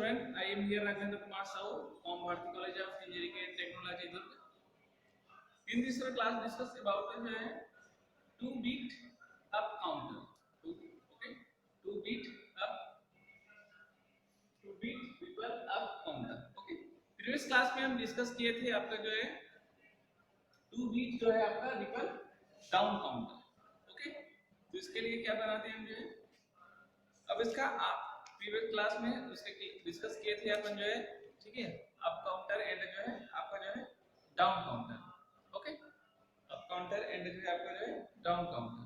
student, I am here Raghvendra Kumar Sahu from Bharati College of Engineering and Technology, Durg. In this class, discuss about the two beat up counter. Okay, two beat up, two beat people up counter. Okay, previous class में हम discuss किए थे आपका जो है two beat जो है आपका रिपल डाउन काउंटर. ओके, तो इसके लिए क्या बनाते हैं हम जो है अब इसका प्रीवियस क्लास में उसके डिस्कस किए थे अपन जो है, ठीक है, अप काउंटर एंड जो है आपका जो है down counter. Okay, up counter and जो है आपका जो है डाउन काउंटर.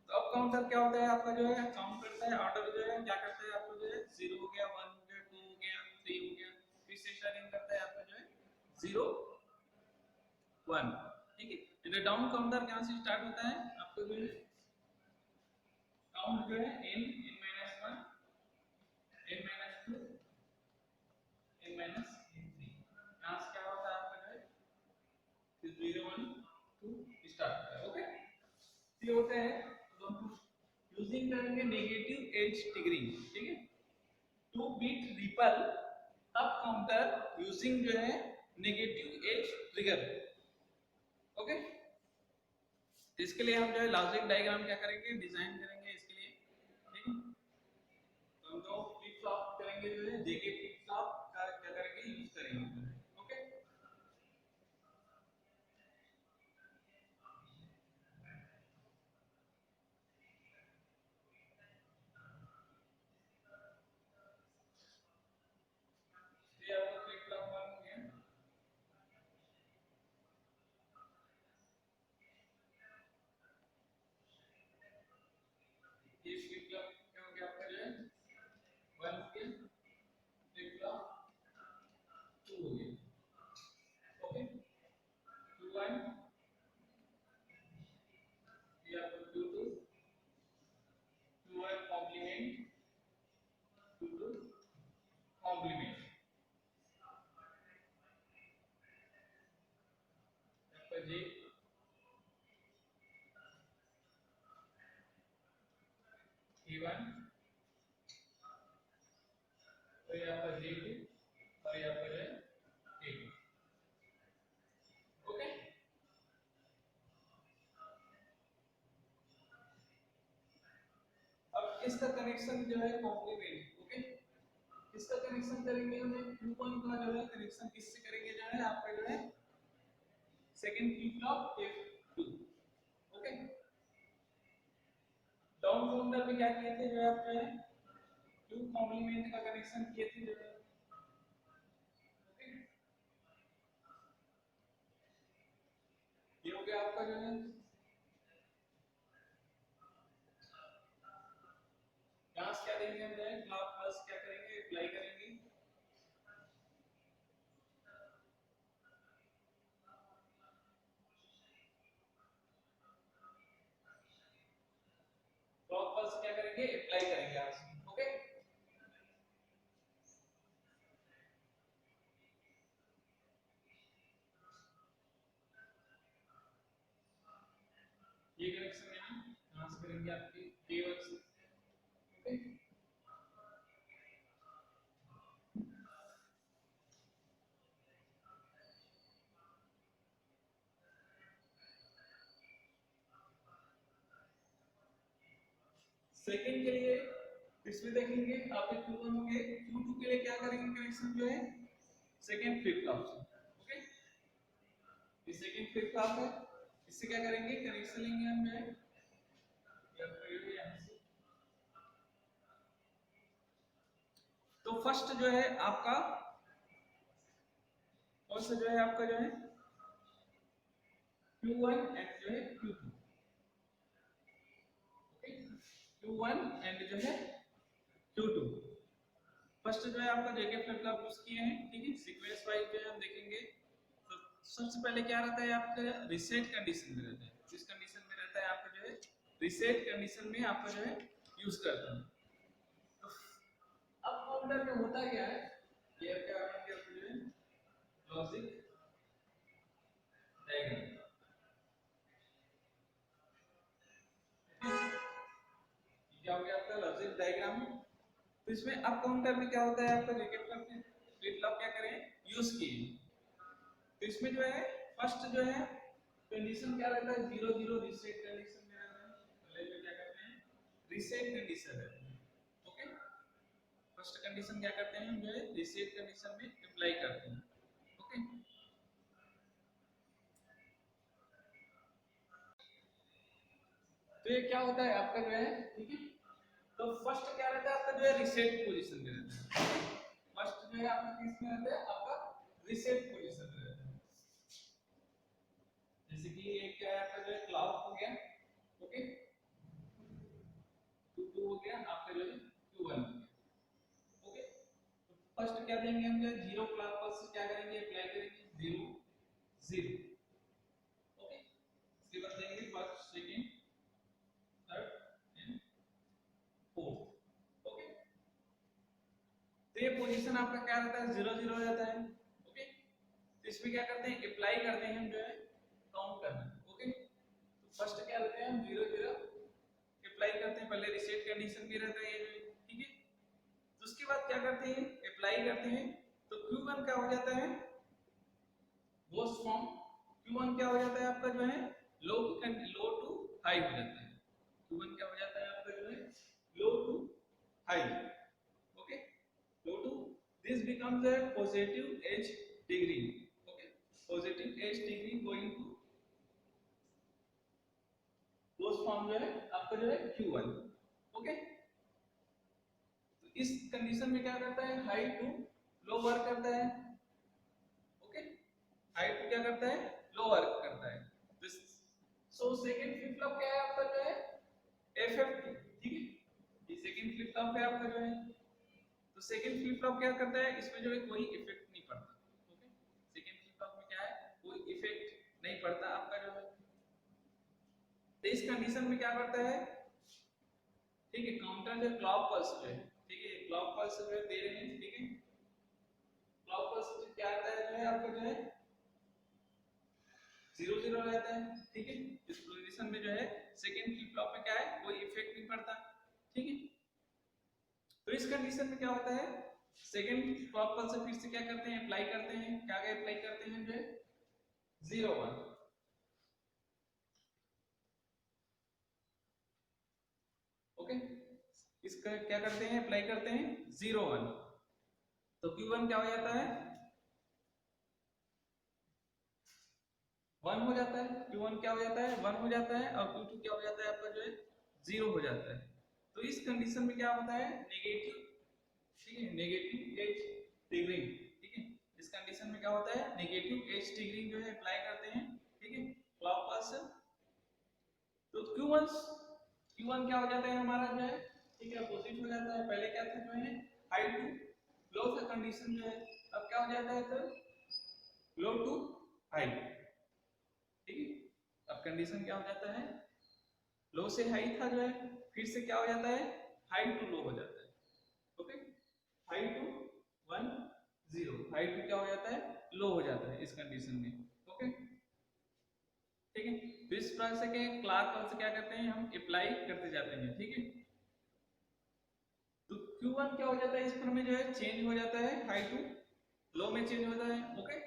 तो अप काउंटर क्या होता है आपका जो है काउंट करता है ऑर्डर जो है क्या करता है आपको जो है 0 हो गया 1 हो गया 2 हो गया 3 हो गया, फिर से स्टार्टिंग करता है आपका जो है 0 1. ठीक है, तो डाउन काउंटर कहां से स्टार्ट होता है आपको जो है काउंट जो है n n-1 n-2 n-3 यहाँ से क्या होता है आपका जो है 0 1 2 स्टार्ट होता है. ओके, ये होते हैं तो हम यूजिंग करेंगे नेगेटिव एज ट्रिगरिंग. ठीक है, two bit ripple up counter using जो है नेगेटिव एज ट्रिगर. ओके, इसके लिए हम जो है लॉजिक डायग्राम क्या करेंगे डिजाइन करेंगे इसके लिए. ठीक है, तो हम तो फ्लिप फ्लॉप करेंगे जो है जेके फ्लिप फ्लॉप का क्या करेंगे यूज करेंगे. ओके, ये आपका फ्लिप फ्लॉप 1 हो गया. ये फ्लिप फ्लॉप क्या हो गया आपका जो है 1 हो गया, फ्लिप फ्लॉप 2 हो गया. ओके, 2 1 ये आपका 2 2 2 1 कॉम्प्लीमेंट 2 2 कॉम्प्लीमेंट आपका जे A1 तो ये आपका J2 और ये आपका जो है A2. ओके, अब इसका कनेक्शन जो है कॉम्प्लीमेंट. ओके, इसका कनेक्शन करेंगे हमें Q1 का जो है कनेक्शन किससे करेंगे जो है आपका जो है second flip flop F2. Okay, down counter पे क्या किए थे जो है आप जो है टू कॉम्प्लीमेंट का कनेक्शन किए थे जो है. ओके, ये हो गया आपका जो है यहाँ से क्या देंगे हम जो है क्लॉक प्लस क्या करेंगे अप्लाई करेंगे. क्लॉक पल्स क्या करेंगे अप्लाई करेंगे यहाँ से. ओके, ये कनेक्शन यहाँ से करेंगे आपके K1 से. ओके, सेकंड के लिए इसमें देखेंगे आपके Q1 हो गए, Q2 के लिए क्या करेंगे कनेक्शन जो है सेकंड फ्लिप फ्लॉप से. ओके, ये सेकंड फ्लिप फ्लॉप है, इससे क्या करेंगे कनेक्शन लेंगे हम जो है यहाँ से. तो फर्स्ट जो है आपका कौन सा जो है आपका जो है Q1 एंड जो है Q2. ओके, Q1 एंड जो है Q2 फर्स्ट जो है आपका जेके फ्लिप फ्लॉप यूज किए हैं. ठीक है, सीक्वेंस वाइज जो है हम देखेंगे. तो सबसे पहले क्या रहता है आपका रीसेट कंडीशन में रहता है. किस कंडीशन में रहता है आपका जो है रीसेट कंडीशन में आपका जो है यूज करते हैं. तो अब काउंटर में होता क्या है ये क्या करेंगे आपको जो है लॉजिक डायग्राम. क्या हो गया आपका लॉजिक डायग्राम. तो इसमें अप काउंटर में क्या होता है आपका, रिकेट करते हैं, फ्लिप फ्लॉप क्या करें यूज किए। तो इसमें जो है फर्स्ट जो है कंडीशन क्या रहता है, 0 0 रीसेट कंडीशन में रहता है। पहले जो क्या करते हैं रीसेट कंडीशन रहता है। ओके, फर्स्ट कंडीशन क्या करते हैं जो है रीसेट कंडीशन में अप्लाई करते हैं। ओके, तो ये क्या होता है आपका जो है, ठीक है, तो फर्स्ट क्या रहता है आपका जो है रीसेट पोजीशन में रहता है। फर्स्ट जो है आपका किस में रहता है, आपका रीसेट पोजीशन में रहता है। जैसे कि एक क्या है आपका जो है क्लॉक हो गया, ओके, Q2 हो गया आपका जो है Q1 हो गया। ओके, तो फर्स्ट क्या देंगे हम जो जीरो क्लॉक पर से क्या करेंगे अप्लाई करेंगे 0 0। ओके, इसके बाद देंगे first second third and fourth. Okay, तो ये पोजीशन आपका क्या रहता है 0 0 हो जाता है। ओके, तो इसमें क्या करते हैं अप्लाई करते हैं हम जो है काउंट करना। ओके, तो फर्स्ट क्या रहते हैं हम 0 0 अप्लाई करते हैं, पहले रीसेट कंडीशन भी रहता है ये, ठीक है। तो उसके बाद क्या करते हैं अप्लाई करते हैं, तो Q1 क्या हो जाता है गोस फ्रॉम, Q1 क्या हो जाता है आपका जो है लो टू हाई हो जाता है। Q1 क्या हो जाता है आपका जो है low to high. Okay, low to this becomes a positive edge degree। Okay, positive edge degree going to goes from जो है आपका जो है Q1। ओके, तो इस कंडीशन में क्या करता है हाई टू लो वर्क करता है। ओके, हाई टू क्या करता है लो वर्क करता है। सो सेकंड फ्लिप फ्लॉप क्या है आपका जो है FF2, ठीक है, ये सेकंड फ्लिप फ्लॉप है आपका जो है। तो सेकंड फ्लिप फ्लॉप क्या करता है, इसमें जो है कोई इफेक्ट नहीं पड़ता। ओके, सेकंड फ्लिप फ्लॉप में क्या है कोई इफेक्ट नहीं पड़ता आपका जो है। तो इस कंडीशन में क्या करता है, ठीक है, काउंटर जो क्लॉक पल्स जो है, ठीक है, क्लॉक पल्स जो है दे रहे हैं, ठीक है, क्लॉक पल्स क्या आता है जो है आपका जो है 0 0 रहता है। ठीक है, इस पोजीशन में जो है सेकंड फ्लिप फ्लॉप में क्या है कोई इफेक्ट नहीं पड़ता। ठीक है, तो इस कंडीशन में क्या होता है सेकंड क्लॉक पल्स से फिर से क्या करते हैं अप्लाई करते हैं, क्या क्या अप्लाई करते हैं जो है 0 1। ओके, इसका क्या करते हैं अप्लाई करते हैं 0 1, तो Q1 क्या हो जाता है 1 हो जाता है, Q1 क्या हो जाता है 1 हो जाता है, और Q2 क्या हो जाता है आपका जो है 0 हो जाता है। तो इस कंडीशन में क्या होता है नेगेटिव, ठीक है, नेगेटिव एज ट्रिगरिंग। ठीक है, इस कंडीशन में क्या होता है नेगेटिव एज ट्रिगरिंग जो है अप्लाई करते हैं। ठीक है, क्लॉक पल्स, तो Q1 क्या हो जाता है हमारा जो है, ठीक है, अपोजिट हो जाता है। पहले क्या था जो है हाई टू लो था कंडीशन जो है, अब क्या हो जाता है तो लो टू हाई। ठीक है, अब कंडीशन क्या हो जाता है लो से हाई था जो है, फिर से क्या हो जाता है हाई टू लो हो जाता है। Okay, high to 1 0, high to क्या हो जाता है लो हो जाता है इस कंडीशन में। ओके, ठीक है, तो इस प्रकार से क्या क्लॉक पल्स क्या करते हैं हम अप्लाई करते जाते हैं। ठीक है, तो Q1 क्या हो जाता है इस पर में जो है चेंज हो जाता है हाई टू लो में चेंज होता है। ओके,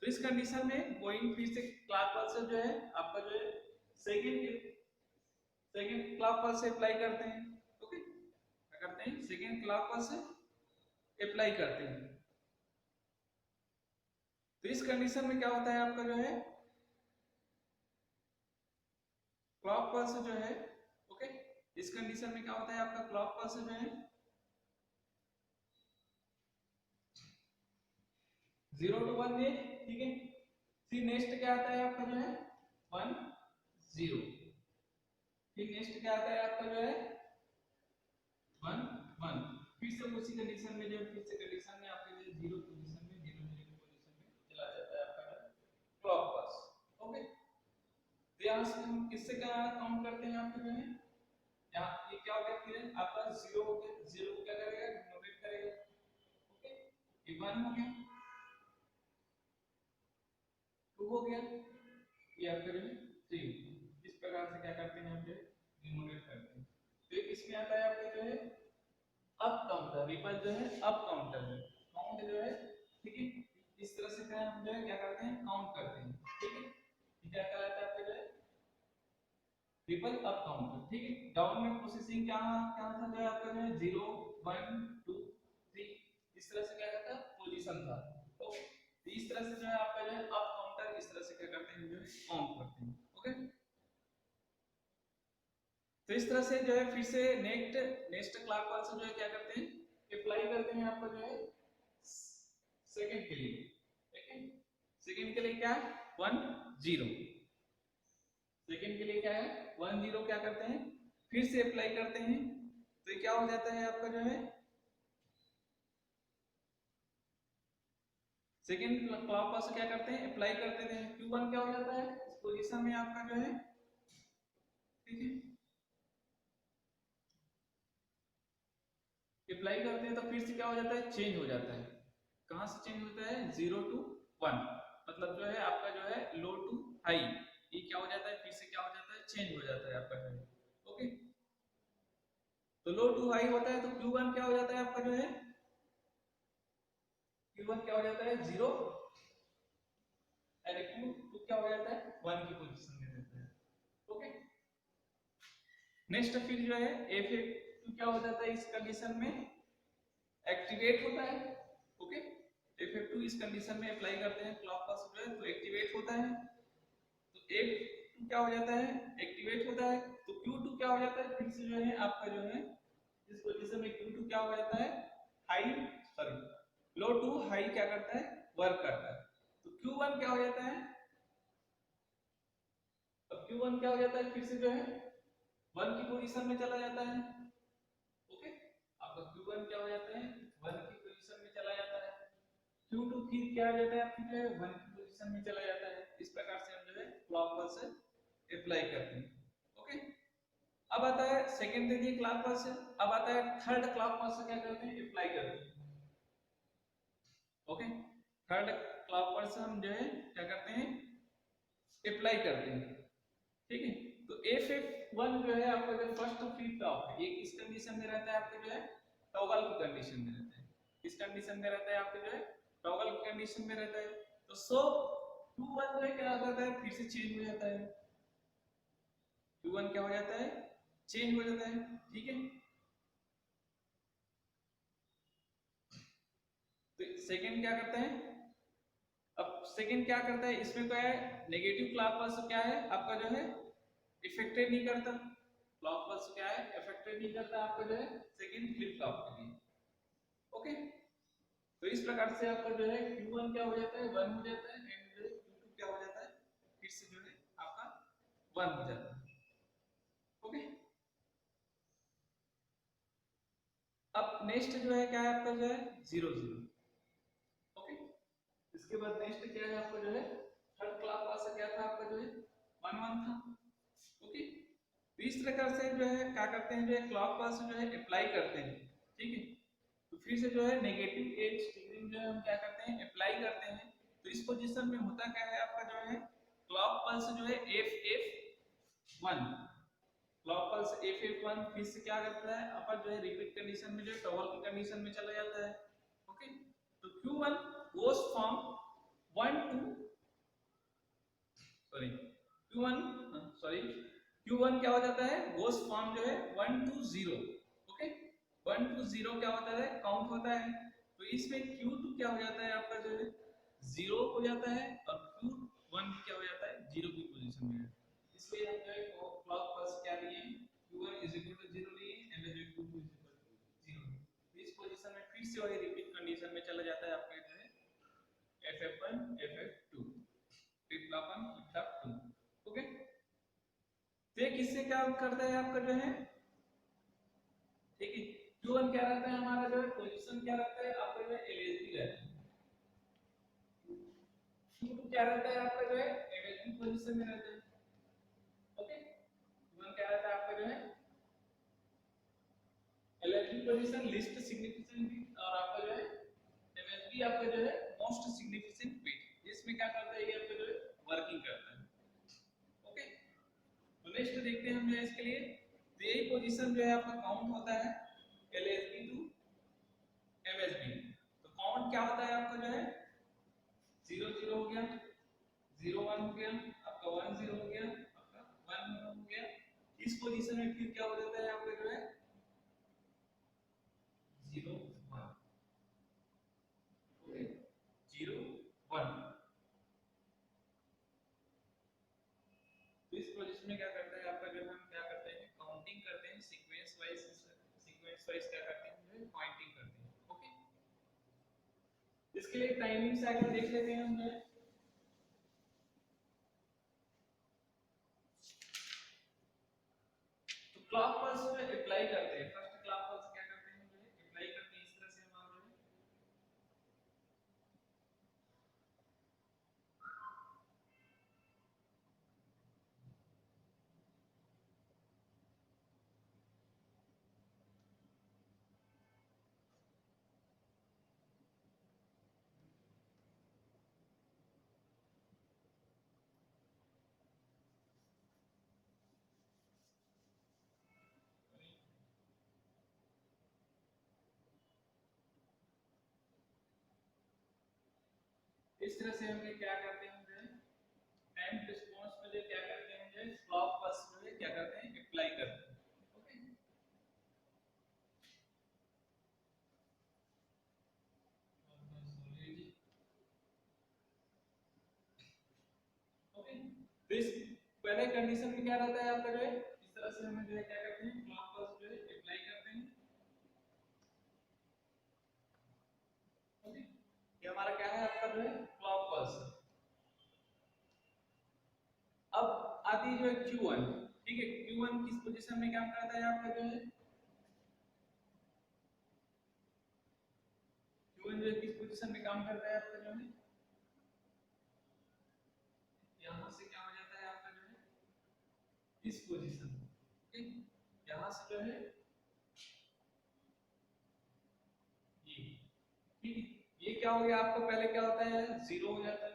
तो इस कंडीशन में गोइंग फिर से क्लॉक पल्स जो है आपका जो है सेकंड सेकंड क्लॉक पल्स से अप्लाई करते हैं। ओके, क्या करते हैं सेकंड क्लॉक पल्स से अप्लाई करते हैं। तो इस कंडीशन में क्या होता है आपका जो है क्लॉक पल्स जो है, ओके, इस कंडीशन में क्या होता है आपका क्लॉक पल्स जो है 0 to 1 है। ठीक है, फिर नेक्स्ट क्या आता है आपका जो है 1 0, फिर नेक्स्ट क्या आता है आपका जो है 1 1, फिर से उसी कंडीशन में जो फिर से कंडीशन में आपके लिए 0 पोजीशन में 0 0 पोजीशन में चला जाता है आपका क्लॉक पल्स। ओके, तो यहाँ से हम किससे क्या काउंट करते हैं आपके जो है यहाँ ये क्या हो गया फिर आपका 0 हो गया, 0 को क्या करेगा नोटेट करेगा। ओके, ये 1 हो गया, 2 हो गया, ये आपका जो है 3 हो गया। इस प्रकार से क्या करते हैं हम जो डिनोटेट करते हैं। तो इसमें आता है आपका जो है अप काउंटर, रिपल जो है अप काउंटर है, काउंट जो है, ठीक है। इस तरह से क्या हम जो है क्या करते हैं, काउंट करते हैं, ठीक है। ये क्या कहलाता है आपका जो है रिपल अप काउंटर, ठीक है। डाउन में प्रोसेसिंग क्या क्या था जो है आपका जो है 0 1 2 3, इस तरह से क्या कहता है पोजीशन था, ओके। तो इस तरह से जो है आपका जो है अप काउंटर इस तरह से क्या करते हैं जो है काउंट करते हैं, ओके। तो इस तरह से जो है फिर से नेक्स्ट क्लॉक पल्स जो है क्या करते हैं अप्लाई करते हैं आपको जो है सेकंड के लिए, ठीक है। सेकंड के लिए क्या है 1 0, सेकंड के लिए क्या है 1 0, क्या करते हैं फिर से अप्लाई करते हैं, तो ये क्या हो जाता है आपका जो है सेकंड क्लॉक पल्स क्या करते हैं अप्लाई करते हैं, Q1 क्या हो जाता है इस पोजीशन में आपका जो है, ठीक है। अप्लाई करते हैं तो फिर से क्या हो जाता है चेंज हो जाता है, कहां से चेंज होता है 0 to 1, मतलब जो है आपका जो है लो टू हाई, ये क्या हो जाता है फिर से क्या हो जाता है चेंज हो जाता है आपका जो है, ओके। तो लो टू हाई होता है तो Q1 क्या हो जाता है आपका जो है Q1 क्या हो जाता है 0 एंड Q2 क्या हो जाता है 1 की पोजीशन में रहता है, ओके। नेक्स्ट फिर जो है F2 क्या हो जाता है इस कंडीशन में एक्टिवेट होता है, ओके। F2 इस कंडीशन में अप्लाई करते हैं क्लॉक पल्स जो है तो एक्टिवेट होता है, तो F2 क्या हो जाता है एक्टिवेट होता है, तो Q2 क्या हो जाता है फिर से जो है आपका जो है इस पोजीशन में Q2 क्या हो जाता है high, sorry low to high क्या करता है वर्क करता है, तो Q1 क्या हो जाता है, अब Q1 क्या हो जाता है फिर से जो है 1 की पोजीशन में चला जाता है, ओके। आपका Q1 क्या हो जाता है 1 की पोजीशन में चला जाता है, Q2 फिर क्या आ जाता है आपकी जो है 1 की पोजीशन में चला जाता है, इस प्रकार से हम जो है क्लॉक पल्स अप्लाई करते हैं, ओके। अब आता है सेकंड दे दिए क्लॉक पल्स, अब आता है थर्ड क्लॉक पल्स क्या करते हैं अप्लाई करते हैं, ओके। थर्ड क्लॉक पल्स हम जो है क्या करते हैं अप्लाई करते हैं, ठीक है। तो FF1 जो है आपका जो फर्स्ट फ्लिप फ्लॉप है ये किस कंडीशन में रहता है आपका जो है टॉगल की कंडीशन में रहता है, किस कंडीशन में रहता है आपका जो है टॉगल की कंडीशन में रहता है, तो सो Q1 जो है क्या हो जाता है फिर से चेंज हो जाता है, Q1 क्या हो जाता है चेंज हो जाता है, ठीक है। तो सेकंड क्या करता है, अब सेकंड क्या करता है इसमें क्या है नेगेटिव क्लॉक पल्स क्या है आपका जो है इफेक्टेड नहीं करता, क्लॉक पल्स क्या है इफेक्टेड नहीं करता आपका जो है सेकंड फ्लिप फ्लॉप के लिए, ओके। तो इस प्रकार से आपका जो है Q1 क्या हो जाता है 1 हो जाता है एंड जो है Q2 क्या हो जाता है फिर से जो है आपका 1 हो जाता है, ओके। अब नेक्स्ट जो है क्या है आपका जो है 0 0, ओके। इसके बाद नेक्स्ट क्या है आपका जो है थर्ड क्लॉक पल्स क्या था आपका जो है 1 1 था, ओके। तो इस प्रकार से जो है क्या करते हैं जो है क्लॉक पल्स जो है अप्लाई करते हैं, ठीक है। तो फिर से जो है नेगेटिव एज ट्रिगरिंग जो है हम क्या करते हैं अप्लाई करते हैं, तो इस पोजीशन में होता क्या है आपका जो है क्लॉक पल्स जो है FF1, क्लॉक पल्स FF1 फिर से क्या करता है अपन जो है रिपीट कंडीशन में जो है टॉगल की कंडीशन में चला जाता है, ओके। तो Q1 goes from 1 to sorry Q1 sorry Q1 क्या हो जाता है गोस फॉर्म जो है 1 to 0, ओके। 1 to 0 क्या होता है काउंट होता है, तो इसमें Q2 क्या हो जाता है आपका जो है 0 हो जाता है और Q1 क्या हो जाता है 0 की पोजीशन में, इसलिए हम जो है क्लॉक पल्स क्या लिए Q1 0 लिए एंड जो Q2 0, इस पोजीशन में फिर से वही रिपीट कंडीशन में चला जाता है आपका जो है FF1 FF2 flip flop 1 flip flop 2, okay. तो ये किससे क्या करता है आपका जो है, ठीक है। Q1 क्या रहता है हमारा जो है पोजीशन क्या रहता है आपका जो है LSB रहता है, Q2 क्या रहता है आपका जो है MSB पोजीशन में रहता है, ओके। Q1 क्या रहता है आपका जो है LSB position least significant bit और आपका जो है MSB आपका जो है मोस्ट सिग्निफिकेंट बिट, इसमें क्या करता है ये आपका जो है वर्किंग करता है, ओके। तो नेक्स्ट देखते हैं हम जो है इसके लिए, तो यही पोजीशन जो है आपका काउंट होता है LSB टू एज बी। तो काउंट क्या होता है आपका जो है 0 0 हो गया, 0 1 हो गया, आपका 1 0 हो गया, आपका 1 1 हो गया। इस पोजीशन में फिर क्या हो जाता है आपका जो है 0 1, ओके 0 1। तो इस पोजीशन में क्या करता है आपका जो हम क्या करते हैं काउंटिंग करते हैं सीक्वेंस वाइज क्या करते हैं जो पॉइंटिंग करते हैं, ओके। इसके लिए टाइमिंग साइकिल देख लेते हैं हम जो है। तो क्लॉक पल्स में अप्लाई करते हैं, फर्स्ट क्लॉक पल्स क्या करते हैं जो है अप्लाई करते हैं, इस तरह से हम जो है इस तरह से हम क्या करते हैं जो है टाइम रिस्पांस में जो क्या करते हैं जो क्लॉक पल्स में क्या करते हैं अप्लाई करते हैं, ओके। ओके तो इस पहले कंडीशन में क्या रहता है आपका जो है इस तरह से हमें जो है क्या करते हैं क्लॉक पल्स जो है अप्लाई करते हैं, ओके। ये हमारा क्या है आपका जो है क्लॉक पल्स। अब आती है जो है Q1, ठीक है। Q1 किस पोजीशन में काम करता है आपका जो है Q1 जो है किस पोजीशन में काम करता है आपका जो है यहां से क्या हो जाता है आपका जो है इस पोजीशन, ठीक। यहां से जो है ये, ठीक है। ये क्या हो गया आपका पहले क्या होता है 0 हो जाता है,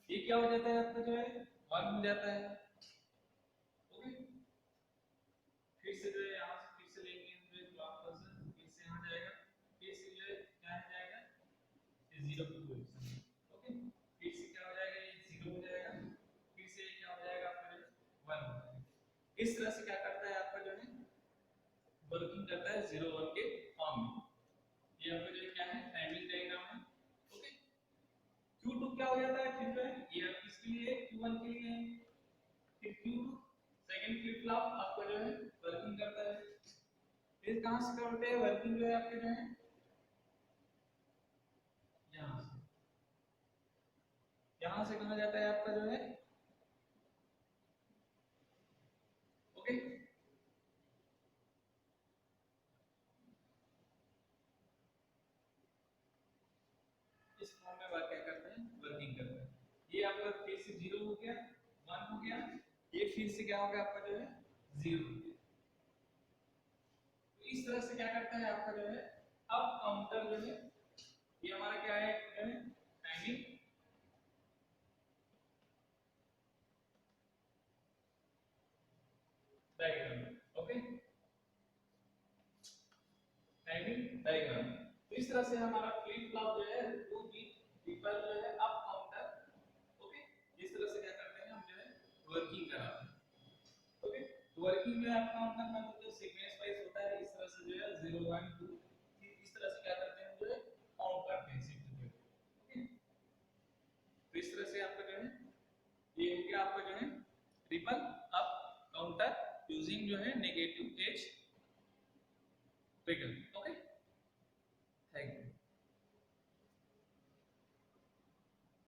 ये क्या हो जाता है आपका जो है 1 हो जाता है, ओके। फिर से जो है यहाँ से फिर से लेंगे जो है क्लॉक पल्स फिर से यहाँ जाएगा, फिर से जो है क्या हो जाएगा ये 0 की पोजीशन, ओके। फिर से क्या हो जाएगा ये 0 हो जाएगा, फिर से क्या हो जाएगा आपका जो 1 हो जाएगा। इस तरह से क्या करता है आपका जो है वर्किंग करता है 0 1 के फॉर्म में। ये आपका जो क्या है टाइमिंग डायग्राम है, ओके। Q2 क्या हो जाता है फिर जो है ये किसके लिए Q1 के लिए है, फिर Q2 सेकंड फ्लिप फ्लॉप आपका जो है वर्किंग करता है। फिर कहां से करते हैं वर्किंग जो है आपके जो है यहां से, यहां से कहां जाता है आपका जो है, ओके। इस फॉर्म में वर्क क्या करते हैं वर्किंग करते हैं। ये आपका फिर से 0 हो गया 1 हो गया, ये फिर से क्या होगा आपका जो है 0 हो गया। तो इस तरह से क्या करता है आपका जो है अब काउंटर जो है ये हमारा क्या है timing diagram, okay timing diagram. तो इस तरह से हमारा फ्लिप फ्लॉप जो है 2 बीट रिपल जो है अप काउंटर, ओके। इस तरह से क्या करते हैं हम जो है वर्किंग कराते हैं, ओके। तो वर्किंग में आप काउंट करना तो सीक्वेंस वाइज होता है, इस तरह से जो है 0 1 2 इस तरह से क्या करते हैं जो है काउंट करते हैं शिफ्ट जो है, ओके। तो इस तरह से आपका जो है ये हो गया आपका जो है रिपल अप काउंटर यूजिंग जो है नेगेटिव एज ट्रिगर, ओके।